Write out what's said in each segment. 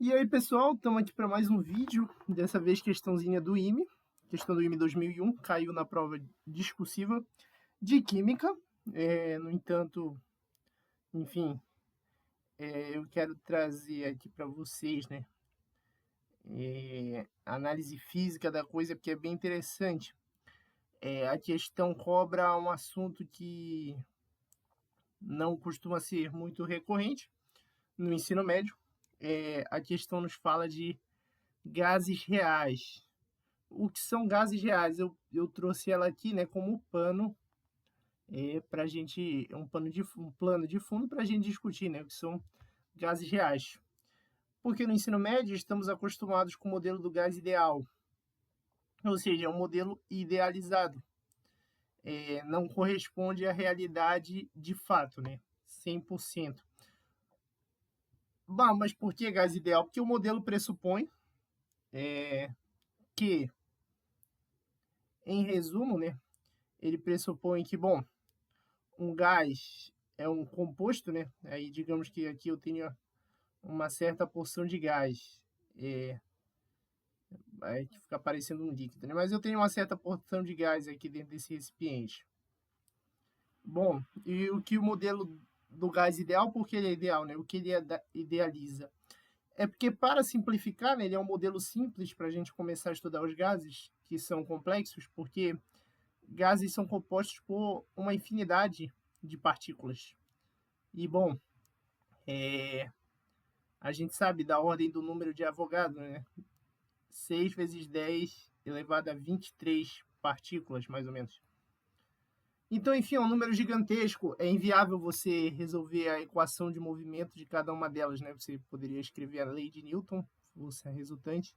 E aí, pessoal, estamos aqui para mais um vídeo, dessa vez questãozinha do IME, questão do IME 2001, caiu na prova discursiva de Química. No entanto, enfim, eu quero trazer aqui para vocês, né, a análise física da coisa, porque é bem interessante. A questão cobra um assunto que não costuma ser muito recorrente no ensino médio. A questão nos fala de gases reais. O que são gases reais? Eu trouxe ela aqui, né, como pano, para a gente, um plano de fundo para a gente discutir, né, o que são gases reais. Porque no ensino médio estamos acostumados com o modelo do gás ideal, ou seja, é um modelo idealizado. Não corresponde à realidade de fato, né, 100%. Bom, mas por que gás ideal? Porque o modelo pressupõe que, em resumo, né, ele pressupõe que, bom, um gás é um composto, né? Aí digamos que aqui eu tenho uma certa porção de gás, vai ficar parecendo um líquido, né? Mas eu tenho uma certa porção de gás aqui dentro desse recipiente. Bom, e o que o modelo do gás ideal, porque ele é ideal, né? O que ele idealiza? É porque, para simplificar, né, ele é um modelo simples para a gente começar a estudar os gases, que são complexos, porque gases são compostos por uma infinidade de partículas. E, bom, a gente sabe da ordem do número de Avogadro, né? 6 vezes 10 elevado a 23 partículas, mais ou menos. Então, enfim, é um número gigantesco. É inviável você resolver a equação de movimento de cada uma delas, né? Você poderia escrever a lei de Newton, força resultante,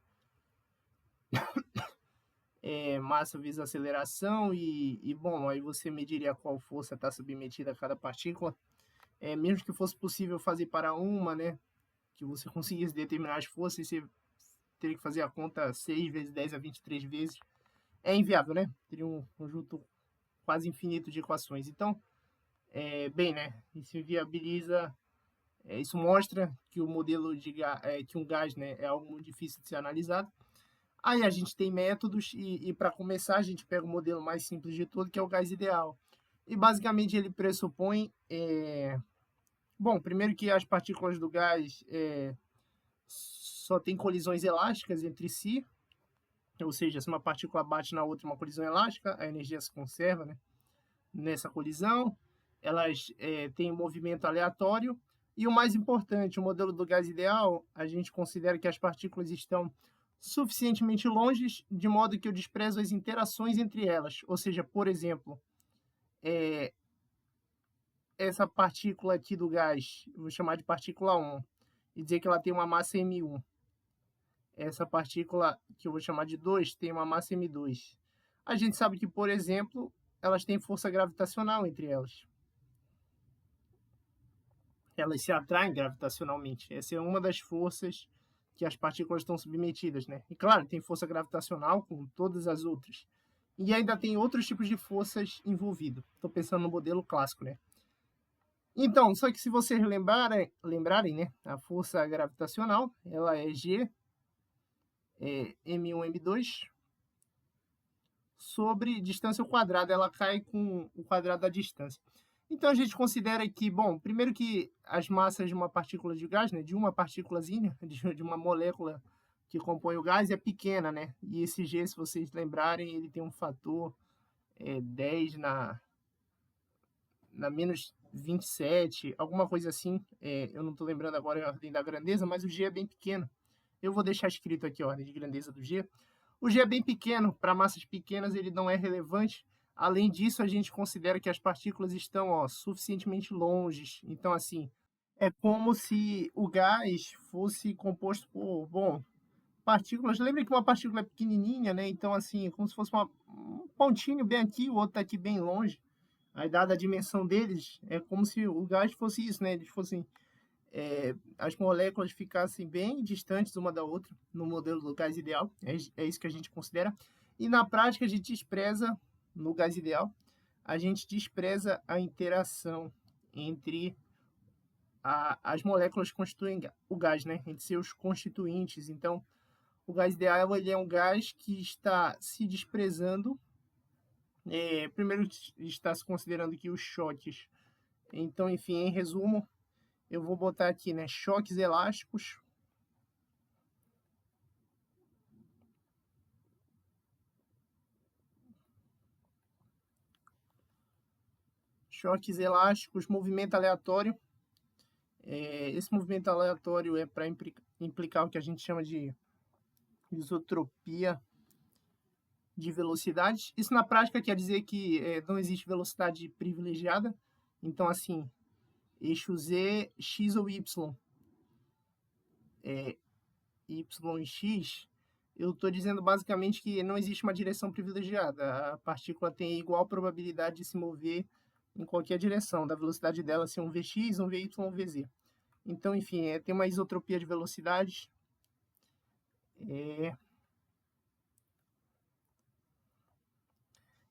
massa vezes aceleração, bom, aí você mediria qual força está submetida a cada partícula. Mesmo que fosse possível fazer para uma, né? Que você conseguisse determinar as forças, você teria que fazer a conta 6 vezes 10 a 23 vezes. É inviável, né? Teria um conjunto quase infinito de equações. Então, bem, né? Isso viabiliza, isso mostra que o modelo de que um gás, né, é algo muito difícil de ser analisado. Aí a gente tem métodos e para começar a gente pega o modelo mais simples de todo, que é o gás ideal. E basicamente ele pressupõe, bom, primeiro que as partículas do gás só tem colisões elásticas entre si, ou seja, se uma partícula bate na outra, uma colisão elástica, a energia se conserva, né, nessa colisão. Elas têm um movimento aleatório. E o mais importante, o modelo do gás ideal, a gente considera que as partículas estão suficientemente longe, de modo que eu desprezo as interações entre elas. Ou seja, por exemplo, essa partícula aqui do gás, eu vou chamar de partícula 1, e dizer que ela tem uma massa M1. Essa partícula, que eu vou chamar de 2, tem uma massa M2. A gente sabe que, por exemplo, elas têm força gravitacional entre elas. Elas se atraem gravitacionalmente. Essa é uma das forças que as partículas estão submetidas, né? E claro, tem força gravitacional como todas as outras. E ainda tem outros tipos de forças envolvidos. Estou pensando no modelo clássico, né? Então, só que se vocês lembrarem, né, a força gravitacional, ela é G, M1, M2, sobre distância ao quadrado, ela cai com o quadrado da distância. Então a gente considera que, bom, primeiro que as massas de uma partícula de gás, né, de uma partículazinha, de uma molécula que compõe o gás, é pequena, né? E esse G, se vocês lembrarem, ele tem um fator 10 na menos 27, alguma coisa assim. Eu não estou lembrando agora a ordem da grandeza, mas o G é bem pequeno. Eu vou deixar escrito aqui a ordem de grandeza do G. O G é bem pequeno, para massas pequenas ele não é relevante. Além disso, a gente considera que as partículas estão suficientemente longe. Então, assim, é como se o gás fosse composto por, bom, partículas. Lembra que uma partícula é pequenininha, né? Então, assim, é como se fosse um pontinho bem aqui, o outro está aqui bem longe. Aí, dada a dimensão deles, é como se o gás fosse isso, né? Eles fossem as moléculas ficassem bem distantes uma da outra no modelo do gás ideal. É isso que a gente considera. E na prática a gente despreza, no gás ideal, a gente despreza a interação entre as moléculas constituem o gás, né, entre seus constituintes. Então, o gás ideal ele é um gás que está se desprezando. Primeiro está se considerando que os choques. Então, enfim, em resumo, eu vou botar aqui, né, choques elásticos. Choques elásticos, movimento aleatório. Esse movimento aleatório é para implicar o que a gente chama de isotropia de velocidades. Isso na prática quer dizer que não existe velocidade privilegiada. Então, assim, eixo Z, X ou Y, Y e X, eu estou dizendo basicamente que não existe uma direção privilegiada. A partícula tem igual probabilidade de se mover em qualquer direção, da velocidade dela ser um Vx, um Vy, um Vz. Então, enfim, tem uma isotropia de velocidades.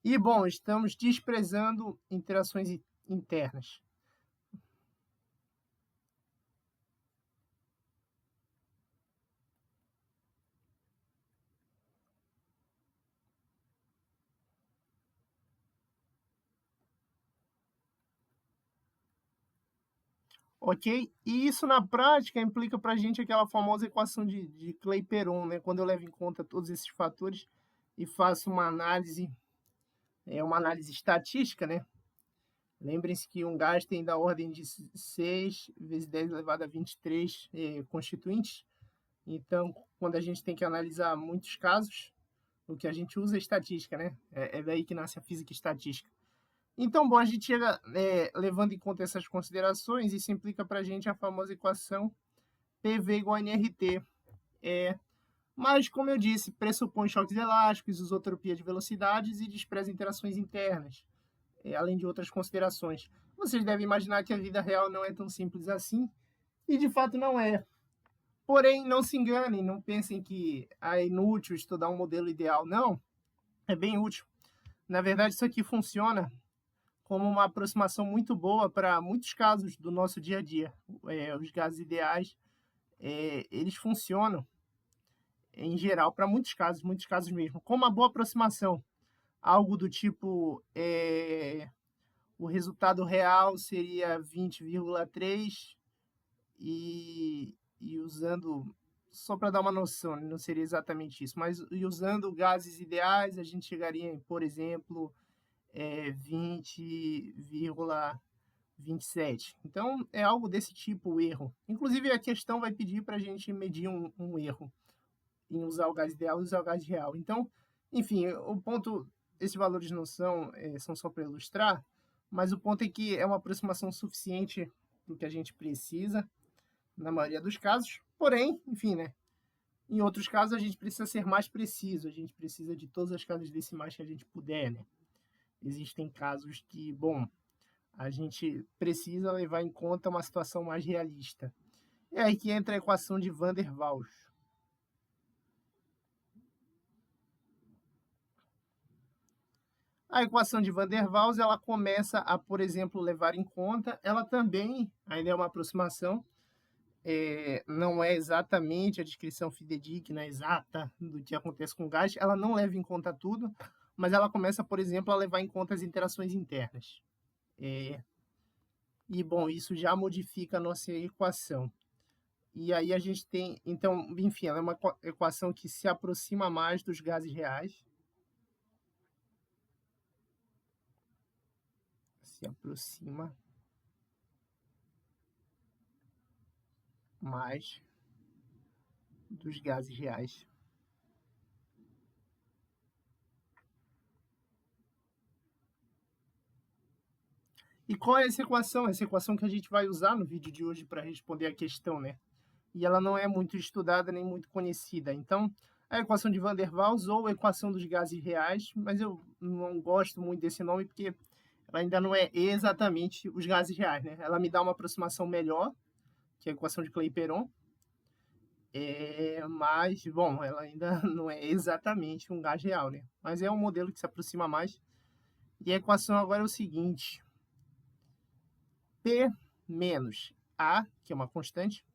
E, bom, estamos desprezando interações internas. Ok? E isso na prática implica para a gente aquela famosa equação de Clapeyron, né? Quando eu levo em conta todos esses fatores e faço uma análise estatística, né? Lembrem-se que um gás tem da ordem de 6 vezes 10 elevado a 23 constituintes. Então, quando a gente tem que analisar muitos casos, o que a gente usa é estatística, né? É daí que nasce a física estatística. Então, bom, a gente chega levando em conta essas considerações, isso implica para a gente a famosa equação PV igual a nRT. Mas, como eu disse, pressupõe choques elásticos, isotropia de velocidades e despreza interações internas, além de outras considerações. Vocês devem imaginar que a vida real não é tão simples assim, e de fato não é. Porém, não se enganem, não pensem que é inútil estudar um modelo ideal. Não, é bem útil. Na verdade, isso aqui funciona como uma aproximação muito boa para muitos casos do nosso dia a dia. Os gases ideais, eles funcionam, em geral, para muitos casos mesmo, como uma boa aproximação. Algo do tipo, o resultado real seria 20,3 e usando, só para dar uma noção, não seria exatamente isso, mas usando gases ideais, a gente chegaria em, por exemplo, 20,27. Então, é algo desse tipo o erro. Inclusive, a questão vai pedir para a gente medir um erro em usar o gás ideal e usar o gás real. Então, enfim, o ponto, esses valores não são só para ilustrar, mas o ponto é que é uma aproximação suficiente do que a gente precisa, na maioria dos casos. Porém, enfim, né? Em outros casos, a gente precisa ser mais preciso, a gente precisa de todas as casas decimais que a gente puder, né? Existem casos que, bom, a gente precisa levar em conta uma situação mais realista. É aí que entra a equação de Van der Waals. A equação de Van der Waals, ela começa a, por exemplo, levar em conta, ela também, ainda é uma aproximação, não é exatamente a descrição fidedigna, exata do que acontece com o gás, ela não leva em conta tudo, mas ela começa, por exemplo, a levar em conta as interações internas. E, bom, isso já modifica a nossa equação. E aí a gente tem, então, enfim, ela é uma equação que se aproxima mais dos gases reais. Se aproxima mais dos gases reais. E qual é essa equação? Essa equação que a gente vai usar no vídeo de hoje para responder a questão, né? E ela não é muito estudada nem muito conhecida. Então, a equação de Van der Waals ou a equação dos gases reais, mas eu não gosto muito desse nome porque ela ainda não é exatamente os gases reais, né? Ela me dá uma aproximação melhor, que é a equação de Clapeyron, mas, bom, ela ainda não é exatamente um gás real, né? Mas é um modelo que se aproxima mais. E a equação agora é o seguinte: P menos A, que é uma constante,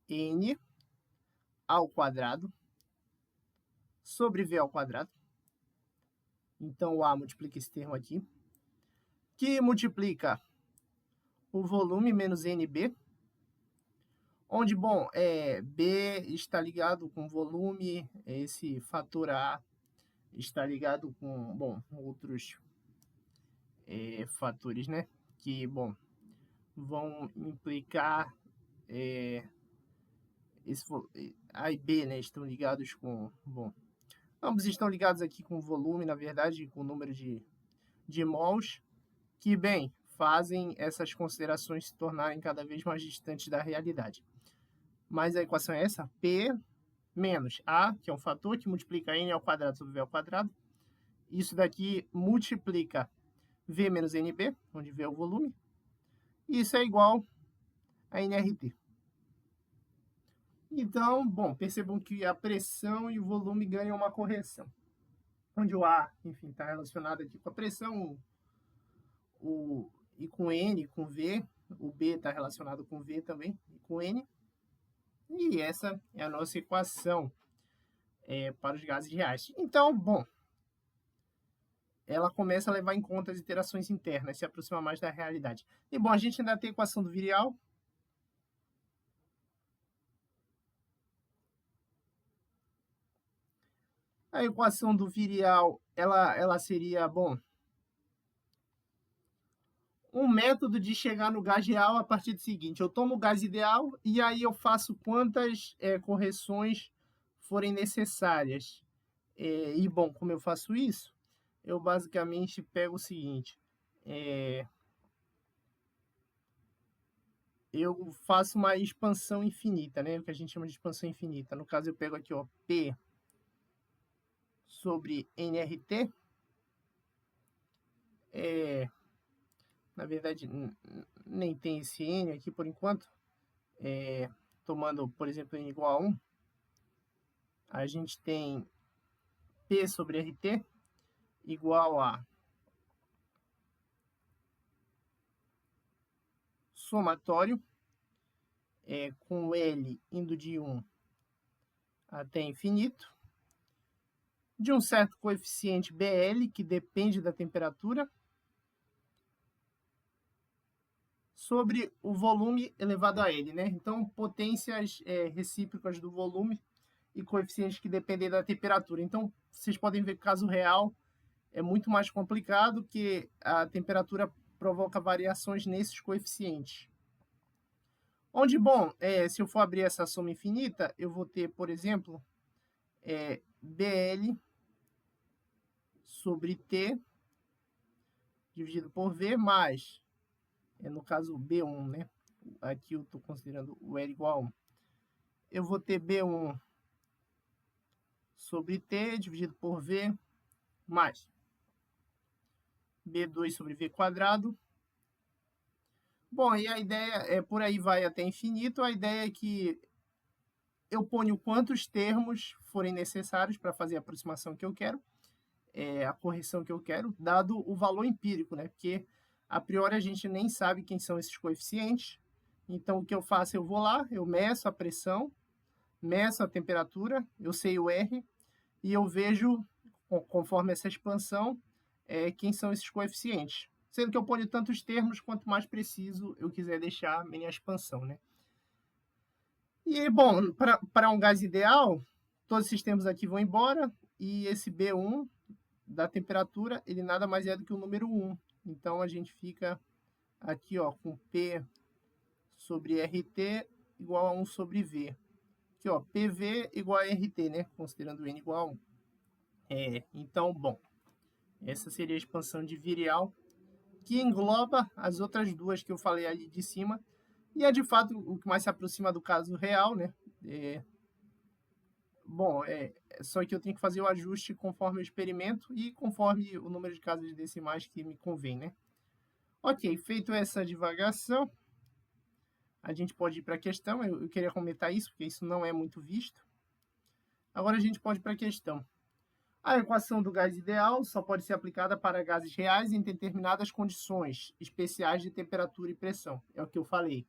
N ao quadrado sobre V ao quadrado. Então, o A multiplica esse termo aqui, que multiplica o volume menos NB, onde, bom, B está ligado com volume, esse fator A está ligado com, bom, outros fatores, né? Que, bom, vão implicar A e B, né? Estão ligados com, bom, ambos estão ligados aqui com volume, na verdade, com o número de mols, que, bem, fazem essas considerações se tornarem cada vez mais distantes da realidade. Mas a equação é essa, P menos A, que é um fator que multiplica N ao quadrado sobre V ao quadrado. Isso daqui multiplica V menos NB, onde V é o volume. E isso é igual a NRT. Então, bom, percebam que a pressão e o volume ganham uma correção. Onde o A, enfim, está relacionado aqui com a pressão, e com N, com V, o B está relacionado com V também, e com N. E essa é a nossa equação para os gases reais. Então, bom, ela começa a levar em conta as interações internas, se aproxima mais da realidade. E, bom, a gente ainda tem a equação do virial. A equação do virial, ela seria, bom, um método de chegar no gás real a partir do seguinte: eu tomo o gás ideal e aí eu faço quantas correções forem necessárias. E, bom, como eu faço isso? Eu basicamente pego o seguinte: eu faço uma expansão infinita, né? O que a gente chama de expansão infinita. No caso, eu pego aqui, ó, P sobre NRT. Na verdade, nem tem esse N aqui por enquanto. Tomando, por exemplo, N igual a 1, a gente tem P sobre RT igual a somatório, com L indo de 1 até infinito, de um certo coeficiente BL, que depende da temperatura, sobre o volume elevado a L, né? Então, potências recíprocas do volume e coeficientes que dependem da temperatura. Então, vocês podem ver que o caso real é muito mais complicado, que a temperatura provoca variações nesses coeficientes. Onde, bom, se eu for abrir essa soma infinita, eu vou ter, por exemplo, BL sobre T dividido por V mais, no caso, B1, né? Aqui eu estou considerando o L igual a 1. Eu vou ter B1 sobre T dividido por V mais B2 sobre V quadrado. Bom, e a ideia é, por aí vai até infinito, a ideia é que eu ponho quantos termos forem necessários para fazer a aproximação que eu quero, a correção que eu quero, dado o valor empírico, né? Porque a priori a gente nem sabe quem são esses coeficientes. Então, o que eu faço? Eu vou lá, eu meço a pressão, meço a temperatura, eu sei o R, e eu vejo, conforme essa expansão, quem são esses coeficientes. Sendo que eu ponho tantos termos, quanto mais preciso eu quiser deixar a minha expansão, né? E, bom, para um gás ideal, todos esses termos aqui vão embora, e esse B1 da temperatura, ele nada mais é do que o número 1. Então, a gente fica aqui, ó, com P sobre RT igual a 1 sobre V. Aqui, ó, PV igual a RT, né? Considerando N igual a 1. Então, bom, essa seria a expansão de virial, que engloba as outras duas que eu falei ali de cima, e é de fato o que mais se aproxima do caso real, né? Bom, só que eu tenho que fazer o ajuste conforme o experimento e conforme o número de casas decimais que me convém, né? Ok, feito essa divagação, a gente pode ir para a questão. Eu queria comentar isso, porque isso não é muito visto. Agora a gente pode ir para a questão. A equação do gás ideal só pode ser aplicada para gases reais em determinadas condições especiais de temperatura e pressão. É o que eu falei.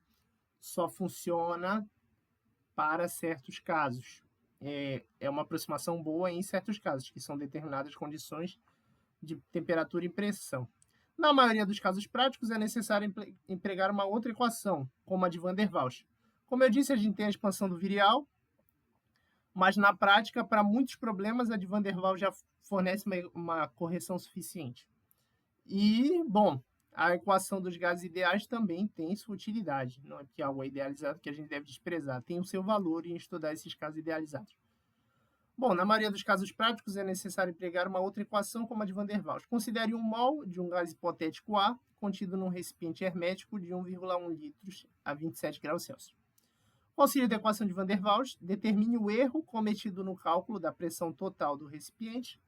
Só funciona para certos casos. É uma aproximação boa em certos casos, que são determinadas condições de temperatura e pressão. Na maioria dos casos práticos, é necessário empregar uma outra equação, como a de Van der Waals. Como eu disse, a gente tem a expansão do virial, mas na prática, para muitos problemas, a de Van der Waals já fornece uma correção suficiente. E, bom, a equação dos gases ideais também tem sua utilidade. Não é porque algo é idealizado que a gente deve desprezar. Tem o seu valor em estudar esses casos idealizados. Bom, na maioria dos casos práticos é necessário empregar uma outra equação como a de Van der Waals. Considere um mol de um gás hipotético A contido num recipiente hermético de 1,1 litros a 27 graus Celsius. Com auxílio da equação de Van der Waals, determine o erro cometido no cálculo da pressão total do recipiente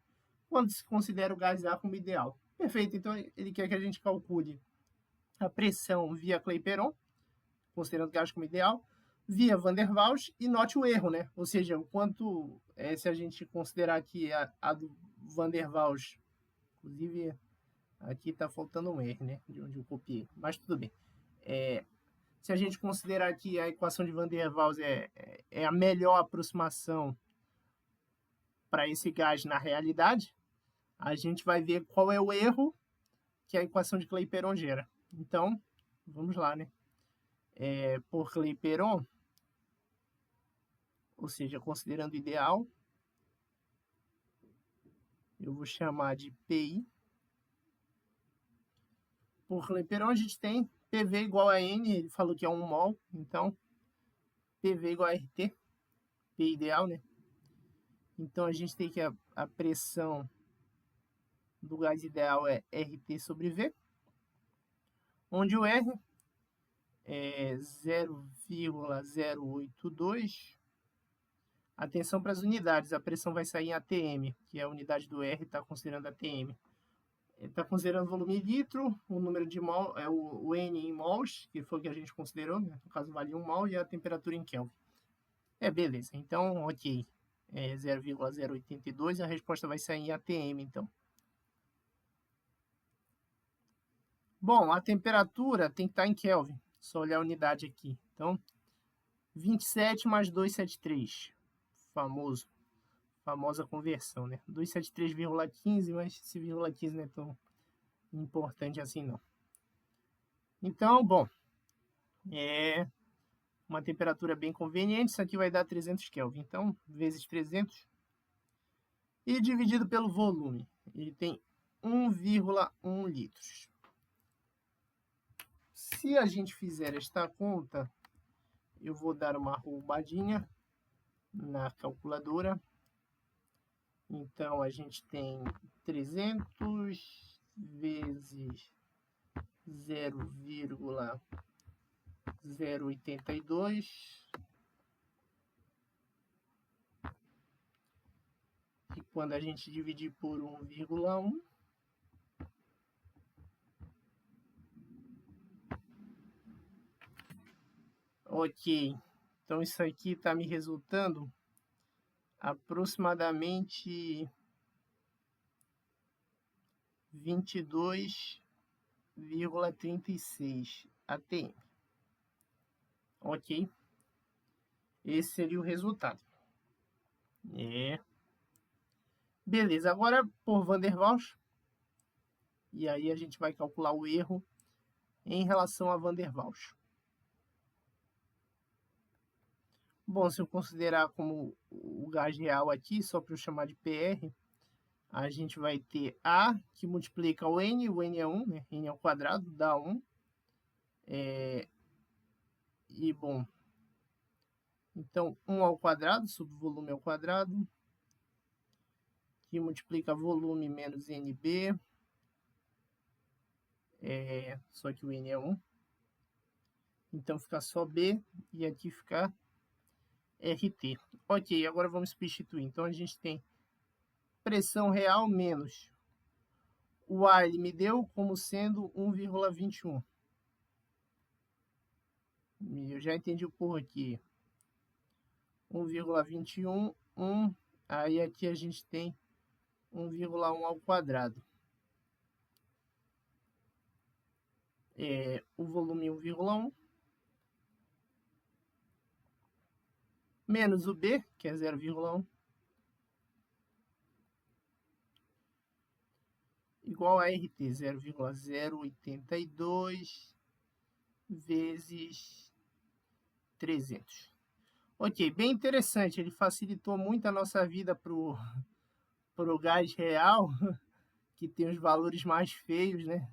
quando se considera o gás A como ideal. Perfeito, então ele quer que a gente calcule a pressão via Clapeyron, considerando o gás como ideal, via Van der Waals e note o erro, né? Ou seja, o quanto, se a gente considerar aqui a do Van der Waals, inclusive aqui está faltando um R, né? De onde eu copiei, mas tudo bem. Se a gente considerar que a equação de Van der Waals é a melhor aproximação para esse gás na realidade, a gente vai ver qual é o erro que a equação de Clapeyron gera. Então, vamos lá, né? Por Clapeyron, ou seja, considerando ideal, eu vou chamar de PI. Por Clapeyron, a gente tem PV igual a N, ele falou que é 1 mol, então PV igual a RT, P ideal, né? Então, a gente tem que a pressão do gás ideal é RT sobre V, onde o R é 0,082. Atenção para as unidades, a pressão vai sair em ATM, que é a unidade do R, está considerando ATM. Ele está considerando o volume em litro, o número de mol, o N em mols, que foi o que a gente considerou, né? No caso vale 1 mol, e a temperatura em Kelvin. Beleza, então, ok. 0,082, a resposta vai sair em ATM, então. Bom, a temperatura tem que estar em Kelvin, só olhar a unidade aqui. Então, 27 mais 273, famosa conversão, né? 273,15, mas esse vírgula 15 não é tão importante assim, não. Então, bom, é uma temperatura bem conveniente. Isso aqui vai dar 300 Kelvin. Então, vezes 300 e dividido pelo volume. Ele tem 1,1 litros. Se a gente fizer esta conta, eu vou dar uma roubadinha na calculadora. Então, a gente tem 300 vezes 0,082. E quando a gente dividir por 1,1, ok. Então, isso aqui está me resultando aproximadamente 22,36 ATM. Ok? Esse seria o resultado. Beleza, agora por Van der Waals. E aí a gente vai calcular o erro em relação a Van der Waals. Bom, se eu considerar como o gás real aqui, só para eu chamar de PR, a gente vai ter A, que multiplica o N é 1, né? N ao quadrado, dá 1. E, bom, então 1 ao quadrado, sobre volume ao quadrado, que multiplica volume menos NB, só que o N é 1. Então fica só B, e aqui fica RT. Ok, agora vamos substituir. Então a gente tem pressão real menos o A, ele me deu como sendo 1,21. Eu já entendi o porra aqui. 1,21, 1. Aí aqui a gente tem 1,1 ao quadrado. O volume 1,1 menos o B, que é 0,1, igual a RT, 0,082 vezes 300. Ok, bem interessante, ele facilitou muito a nossa vida pro gás real, que tem os valores mais feios, né?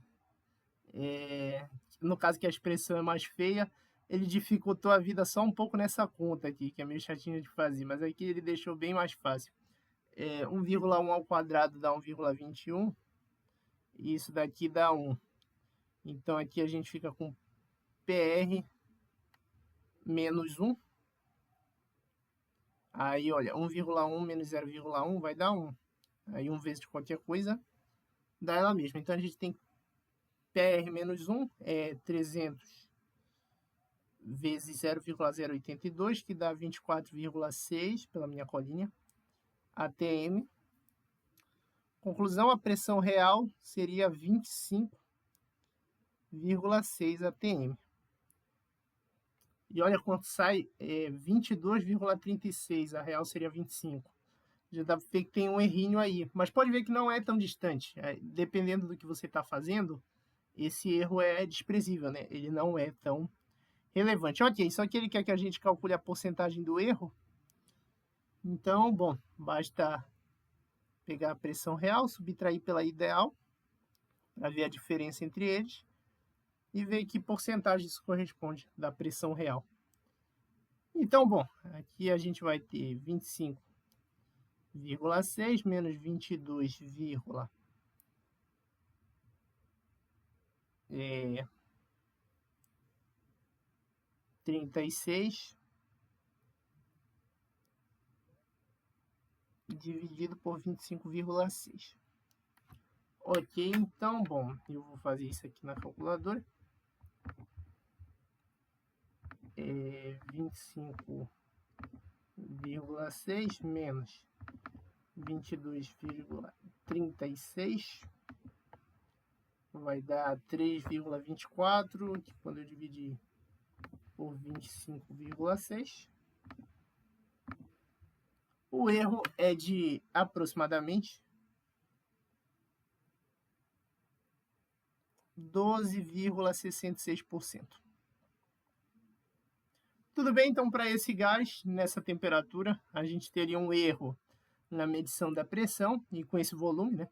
No caso que a expressão é mais feia, ele dificultou a vida só um pouco nessa conta aqui, que é meio chatinha de fazer, mas aqui ele deixou bem mais fácil. 1,1 ao quadrado dá 1,21, e isso daqui dá 1. Então aqui a gente fica com PR menos 1. Aí, olha, 1,1 menos 0,1 vai dar 1. Aí 1 vezes de qualquer coisa dá ela mesma. Então a gente tem PR menos 1 é 300 vezes 0,082, que dá 24,6 pela minha colinha, ATM. Conclusão, a pressão real seria 25,6 ATM. E olha quanto sai, 22,36, a real seria 25. Já dá para ver que tem um errinho aí, mas pode ver que não é tão distante. Dependendo do que você está fazendo, esse erro é desprezível, né? Ele não é tão relevante. Ok, só que ele quer que a gente calcule a porcentagem do erro. Então, bom, basta pegar a pressão real, subtrair pela ideal, para ver a diferença entre eles, e ver que porcentagem isso corresponde da pressão real. Então, bom, aqui a gente vai ter 25,6 menos 22,36 dividido por 25,6. Ok, então, bom, eu vou fazer isso aqui na calculadora. 25,6 menos 22,36 vai dar 3,24, que quando eu dividir por 25,6, o erro é de aproximadamente 12,66%. Tudo bem, então, para esse gás, nessa temperatura, a gente teria um erro na medição da pressão, e com esse volume, né?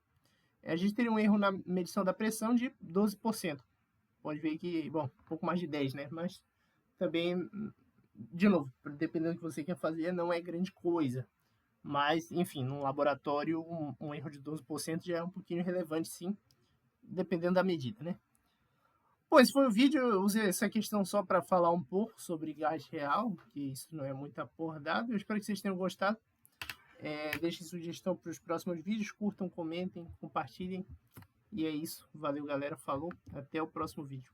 A gente teria um erro na medição da pressão de 12%. Pode ver que, bom, um pouco mais de 10%, né? Mas também, de novo, dependendo do que você quer fazer, não é grande coisa. Mas, enfim, num laboratório, um erro de 12% já é um pouquinho relevante, sim, dependendo da medida, né? Bom, esse foi o vídeo. Eu usei essa questão só para falar um pouco sobre gás real, que isso não é muito abordado. Eu espero que vocês tenham gostado. Deixem sugestão para os próximos vídeos, curtam, comentem, compartilhem. E é isso. Valeu, galera. Falou. Até o próximo vídeo.